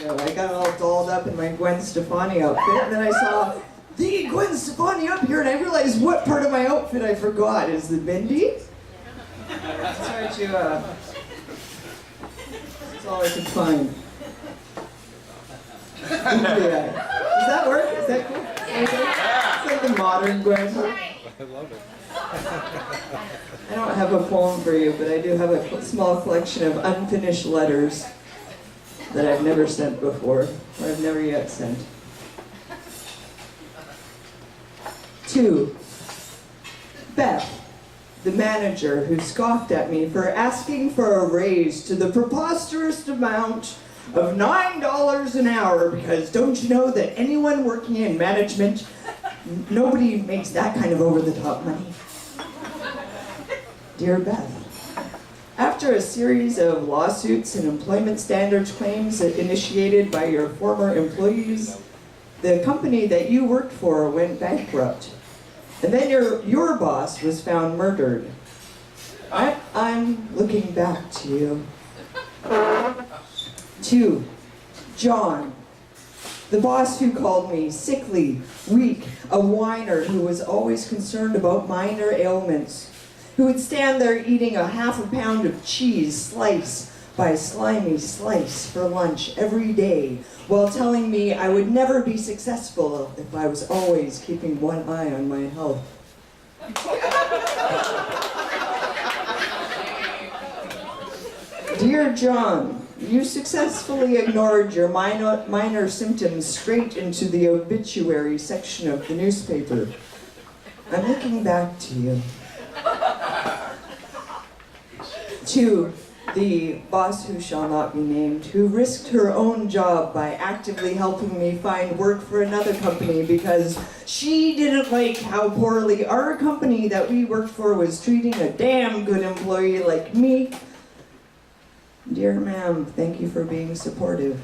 I got all dolled up in my Gwen Stefani outfit, and then I saw the Gwen Stefani up here, and I realized what part of my outfit I forgot. Is the bindi? Sorry to, that's all I could find. Yeah. Does that work? Is that cool? It's like the modern Gwen. I love it. I don't have a poem for you, but I do have a small collection of unfinished letters that I've never sent before, or I've never yet sent. 2. Beth, the manager who scoffed at me for asking for a raise to the preposterous amount of $9 an hour, because don't you know that anyone working in management, nobody makes that kind of over-the-top money. Dear Beth, after a series of lawsuits and employment standards claims initiated by your former employees, the company that you worked for went bankrupt. And then your boss was found murdered. I'm looking back to you. 2. John, the boss who called me sickly, weak, a whiner who was always concerned about minor ailments, who would stand there eating a half a pound of cheese slice by slimy slice for lunch every day, while telling me I would never be successful if I was always keeping one eye on my health. Dear John, you successfully ignored your minor symptoms straight into the obituary section of the newspaper. I'm looking back to you. 2. The boss who shall not be named, who risked her own job by actively helping me find work for another company because she didn't like how poorly our company that we worked for was treating a damn good employee like me. Dear ma'am, thank you for being supportive.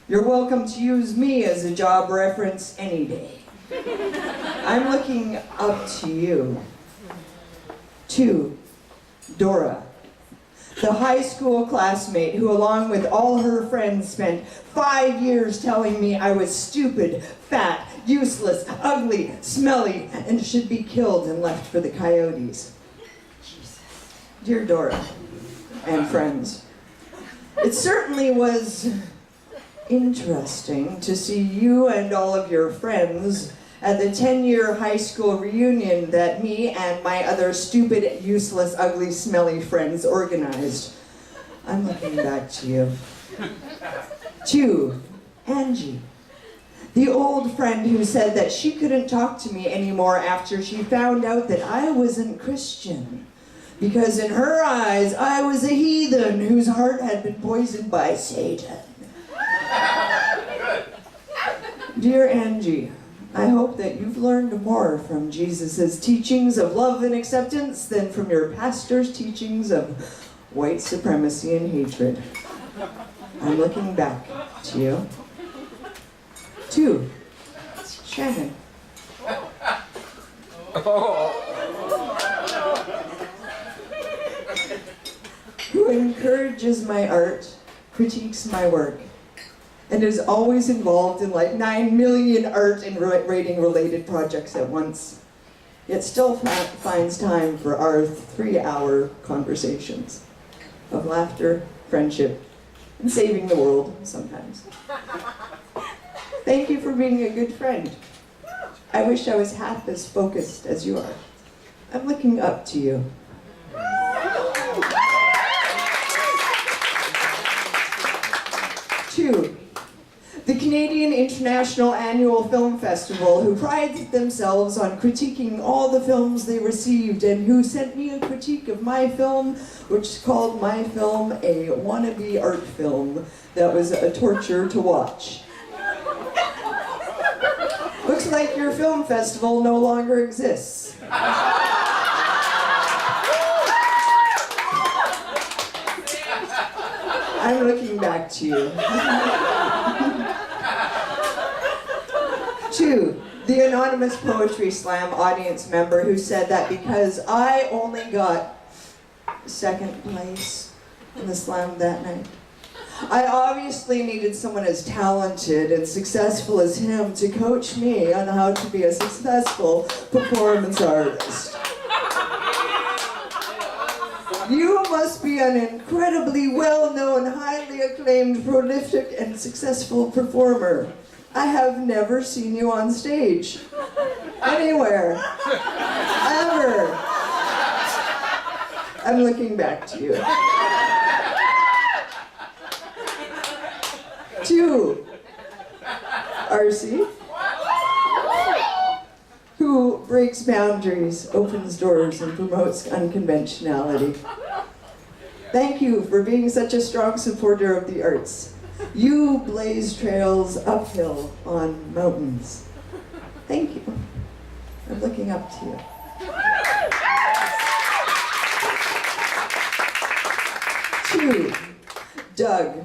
You're welcome to use me as a job reference any day. I'm looking up to you. 2. Dora, the high school classmate who, along with all her friends, spent 5 years telling me I was stupid, fat, useless, ugly, smelly, and should be killed and left for the coyotes. Dear Dora and friends, it certainly was interesting to see you and all of your friends at the 10-year high school reunion that me and my other stupid, useless, ugly, smelly friends organized. I'm looking back to you. 2. Angie, the old friend who said that she couldn't talk to me anymore after she found out that I wasn't Christian, because in her eyes, I was a heathen whose heart had been poisoned by Satan. Dear Angie, I hope that you've learned more from Jesus' teachings of love and acceptance than from your pastor's teachings of white supremacy and hatred. I'm looking back to you. 2. Shannon. Who encourages my art, critiques my work, and is always involved in like 9 million art and writing related projects at once, yet still finds time for our 3-hour conversations of laughter, friendship, and saving the world sometimes. Thank you for being a good friend. I wish I was half as focused as you are. I'm looking up to you. 2. The Canadian International Annual Film Festival, who prides themselves on critiquing all the films they received, and who sent me a critique of my film, which called my film a wannabe art film that was a torture to watch. Looks like your film festival no longer exists. I'm looking back to you. 2, the anonymous poetry slam audience member who said that because I only got 2nd place in the slam that night, I obviously needed someone as talented and successful as him to coach me on how to be a successful performance artist. You must be an incredibly well-known, highly acclaimed, prolific, and successful performer. I have never seen you on stage. Anywhere. Ever. I'm looking back to you. 2. RC, who breaks boundaries, opens doors, and promotes unconventionality. Thank you for being such a strong supporter of the arts. You blaze trails uphill on mountains. Thank you. I'm looking up to you. 2. Doug,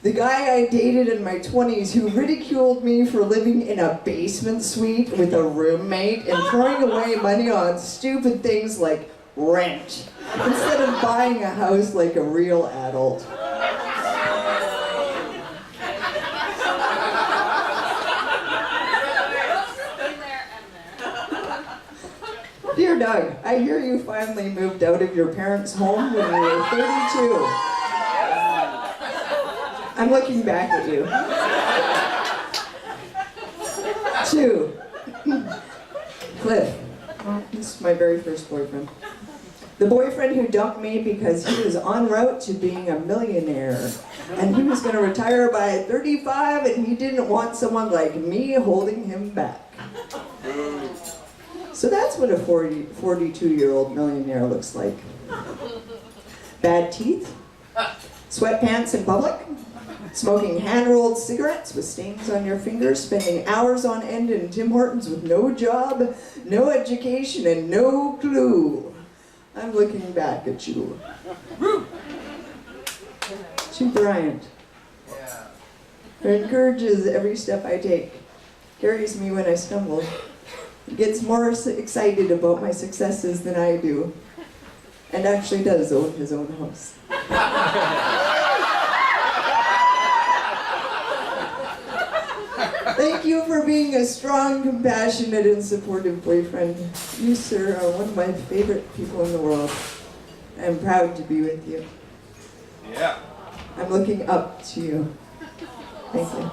the guy I dated in my 20s who ridiculed me for living in a basement suite with a roommate and throwing away money on stupid things like rent instead of buying a house like a real adult. Dear Doug, I hear you finally moved out of your parents' home when you were 32. I'm looking back at you. 2. Cliff. This is my very first boyfriend. The boyfriend who dumped me because he was en route to being a millionaire. And he was going to retire by 35 and he didn't want someone like me holding him back. So that's what a 42-year-old millionaire looks like. Bad teeth, sweatpants in public, smoking hand-rolled cigarettes with stains on your fingers, spending hours on end in Tim Hortons with no job, no education, and no clue. I'm looking back at you. To Bryant, who encourages every step I take, carries me when I stumble, gets more excited about my successes than I do, and actually does own his own house. Thank you for being a strong, compassionate, and supportive boyfriend. You, sir, are one of my favorite people in the world. I'm proud to be with you. Yeah. I'm looking up to you. Thank you.